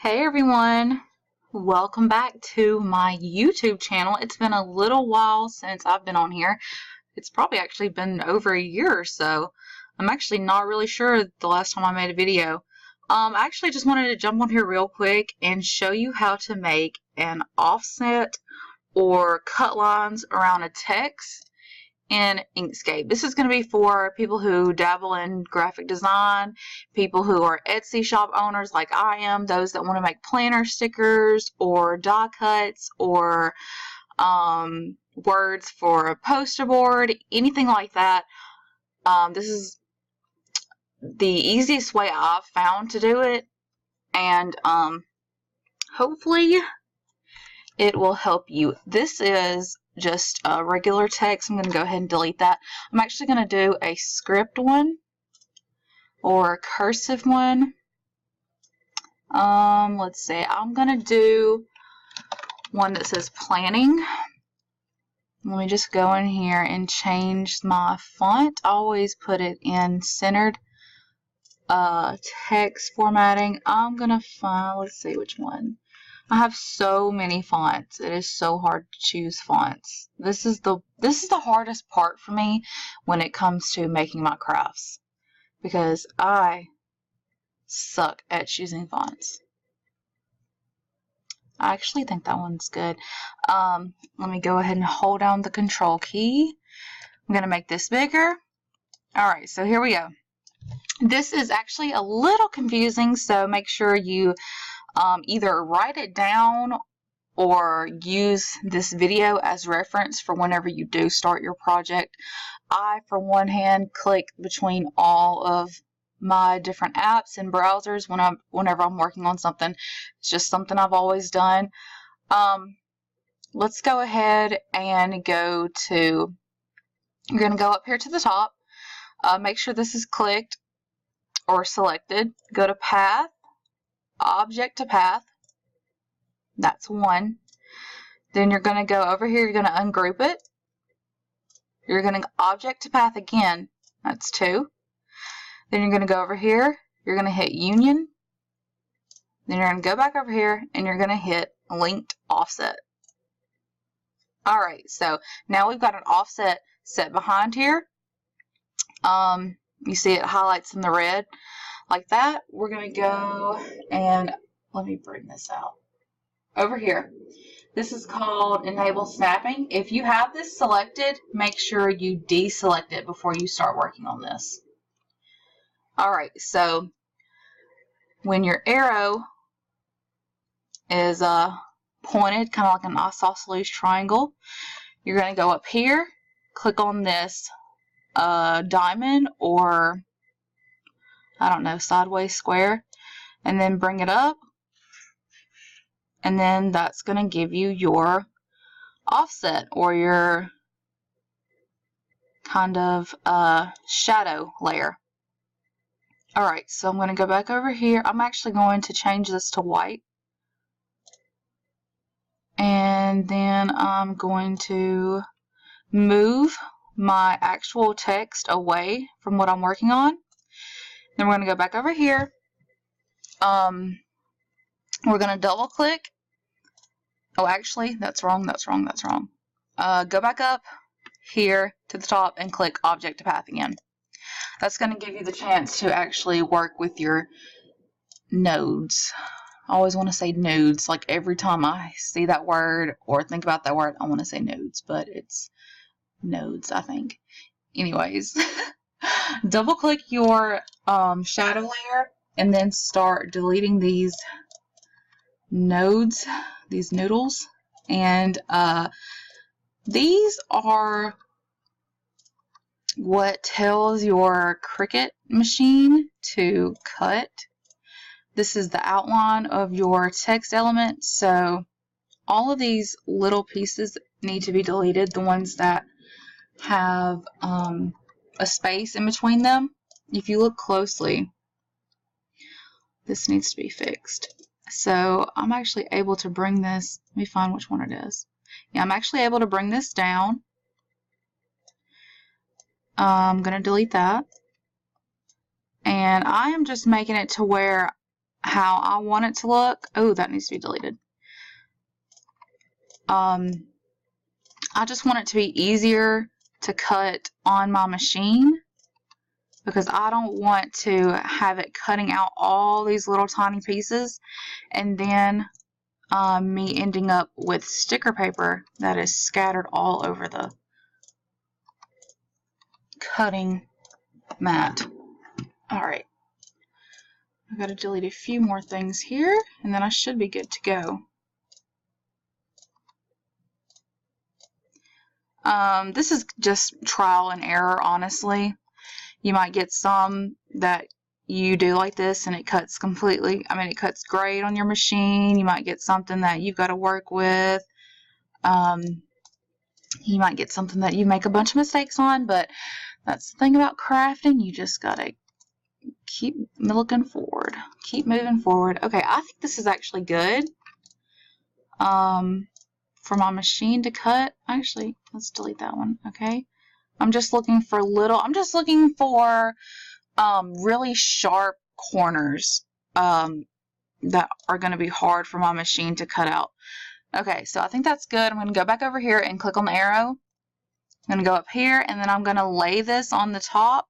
Hey everyone, welcome back to my YouTube channel. It's been a little while since I've been on here. It's probably actually been over a year or so. I'm actually not really sure the last time I made a video. I actually just wanted to jump on here real quick and show you how to make an offset or cut lines around a text in Inkscape. This is going to be for people who dabble in graphic design, people who are Etsy shop owners like I am, those that want to make planner stickers or die cuts or words for a poster board, anything like that. This is the easiest way I've found to do it, and hopefully it will help you. This is just a regular text. I'm going to go ahead and delete that. I'm actually going to do a script one or a cursive one. Let's see. I'm going to do one that says planning. Let me just go in here and change my font. I always put it in centered text formatting. I'm going to find, let's see which one. I have so many fonts. It is so hard to choose fonts. This is the hardest part for me when it comes to making my crafts, because I suck at choosing fonts. I actually think that one's good. Let me go ahead and hold down the control key. I'm going to make this bigger. Alright, so here we go. This is actually a little confusing, so make sure you either write it down or use this video as reference for whenever you do start your project. I, for one hand, click between all of my different apps and browsers whenever I'm working on something. It's just something I've always done. Let's go ahead and go to, you're going to go up here to the top. Make sure this is clicked or selected. Go to Path. Object to path, that's one. Then you're going to go over here, you're going to ungroup it. You're going to object to path again, that's two. Then you're going to go over here, you're going to hit union. Then you're going to go back over here and you're going to hit linked offset. Alright, so now we've got an offset set behind here. You see it highlights in the red. Like that. We're going to go and let me bring this out. Over here. This is called Enable Snapping. If you have this selected, make sure you deselect it before you start working on this. Alright, so when your arrow is pointed, kind of like an isosceles triangle, you're going to go up here, click on this diamond or I don't know, sideways square, and then bring it up, and then that's going to give you your offset or your kind of shadow layer. Alright, so I'm going to go back over here. I'm actually going to change this to white, and then I'm going to move my actual text away from what I'm working on. Then we're going to go back over here. We're going to double click. Oh, actually, that's wrong. Go back up here to the top and click Object to Path again. That's going to give you the chance to actually work with your nodes. I always want to say nodes. Like every time I see that word or think about that word, I want to say nodes, but it's nodes, I think. Anyways. Double click your shadow layer and then start deleting these nodes, these noodles, and these are what tells your Cricut machine to cut. This is the outline of your text element, so all of these little pieces need to be deleted, the ones that have a space in between them. If you look closely, this needs to be fixed. So I'm actually able to bring this, let me find which one it is. Yeah, I'm actually able to bring this down. I'm going to delete that. And I am just making it to where how I want it to look. Oh, that needs to be deleted. I just want it to be easier to cut on my machine because I don't want to have it cutting out all these little tiny pieces and then me ending up with sticker paper that is scattered all over the cutting mat. Alright, I've got to delete a few more things here and then I should be good to go. This is just trial and error, honestly. You might get some that you do like this and it cuts completely. I mean, it cuts great on your machine. You might get something that you've got to work with. You might get something that you make a bunch of mistakes on, but that's the thing about crafting. You just got to keep looking forward. Keep moving forward. Okay, I think this is actually good. For my machine to cut. Actually, let's delete that one. Okay. I'm just looking for really sharp corners that are going to be hard for my machine to cut out. Okay, so I think that's good. I'm going to go back over here and click on the arrow. I'm going to go up here and then I'm going to lay this on the top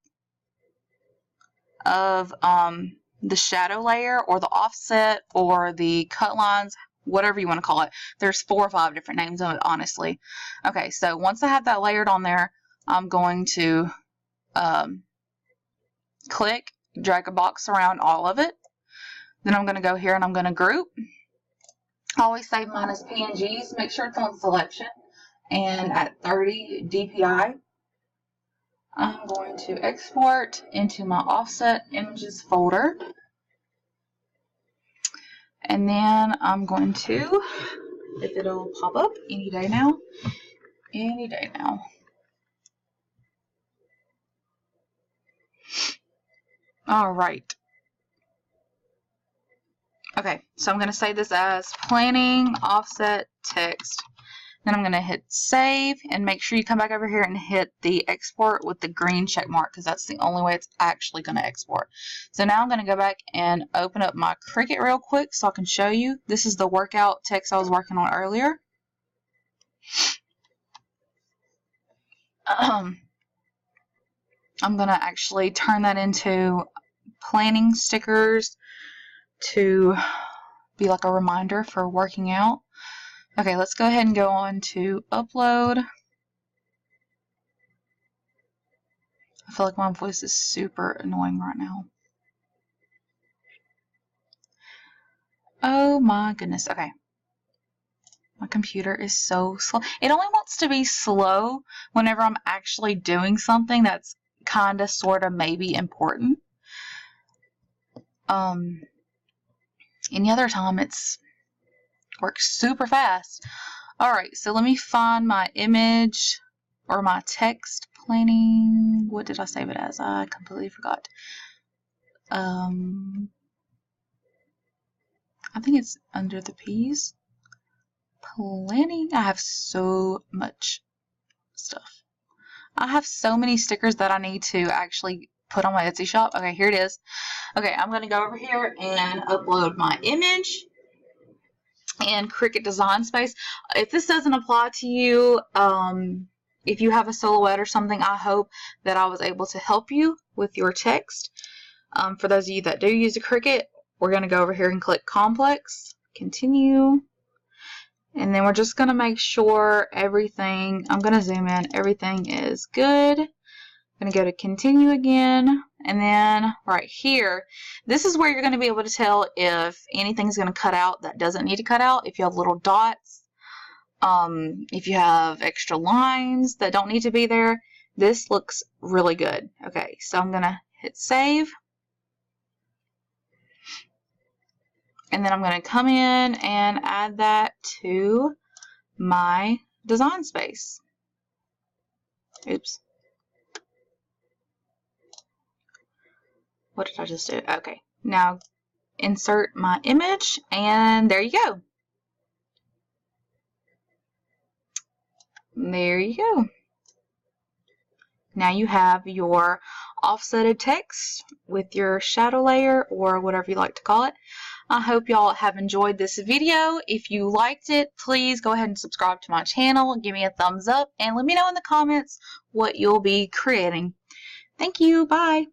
of the shadow layer or the offset or the cut lines, whatever you want to call it. There's 4 or 5 different names of it, honestly. Okay, so once I have that layered on there, I'm going to click, drag a box around all of it. Then I'm going to go here and I'm going to group. I always save mine as PNGs. Make sure it's on selection and at 30 DPI. I'm going to export into my offset images folder. And then I'm going to, if it'll pop up any day now. All right. Okay, so I'm going to save this as planning offset text. Then I'm going to hit save and make sure you come back over here and hit the export with the green check mark because that's the only way it's actually going to export. So now I'm going to go back and open up my Cricut real quick so I can show you. This is the workout text I was working on earlier. I'm going to actually turn that into planning stickers to be like a reminder for working out. Okay, let's go ahead and go on to upload. I feel like my voice is super annoying right now. Oh my goodness. Okay. My computer is so slow. It only wants to be slow whenever I'm actually doing something that's kind of, sort of, maybe important. Any other time it's works super fast. Alright, so let me find my image or my text planning. What did I save it as? I completely forgot. I think it's under the P's. Planning. I have so much stuff. I have so many stickers that I need to actually put on my Etsy shop. Okay, here it is. Okay, I'm going to go over here and upload my image and Cricut Design Space. If this doesn't apply to you, if you have a silhouette or something, I hope that I was able to help you with your text. For those of you that do use a Cricut, we're going to go over here and click Complex, Continue, and then we're just going to make sure everything, I'm going to zoom in, everything is good. I'm going to go to Continue again, and then right here, this is where you're going to be able to tell if anything's going to cut out that doesn't need to cut out, if you have little dots, if you have extra lines that don't need to be there. This looks really good. Okay, so I'm going to hit save, and then I'm going to come in and add that to my design space. Oops. What did I just do? Okay, now insert my image, and there you go. There you go. now you have your offsetted text with your shadow layer, or whatever you like to call it. I hope y'all have enjoyed this video. If you liked it, please go ahead and subscribe to my channel, give me a thumbs up, and let me know in the comments what you'll be creating. Thank you. Bye.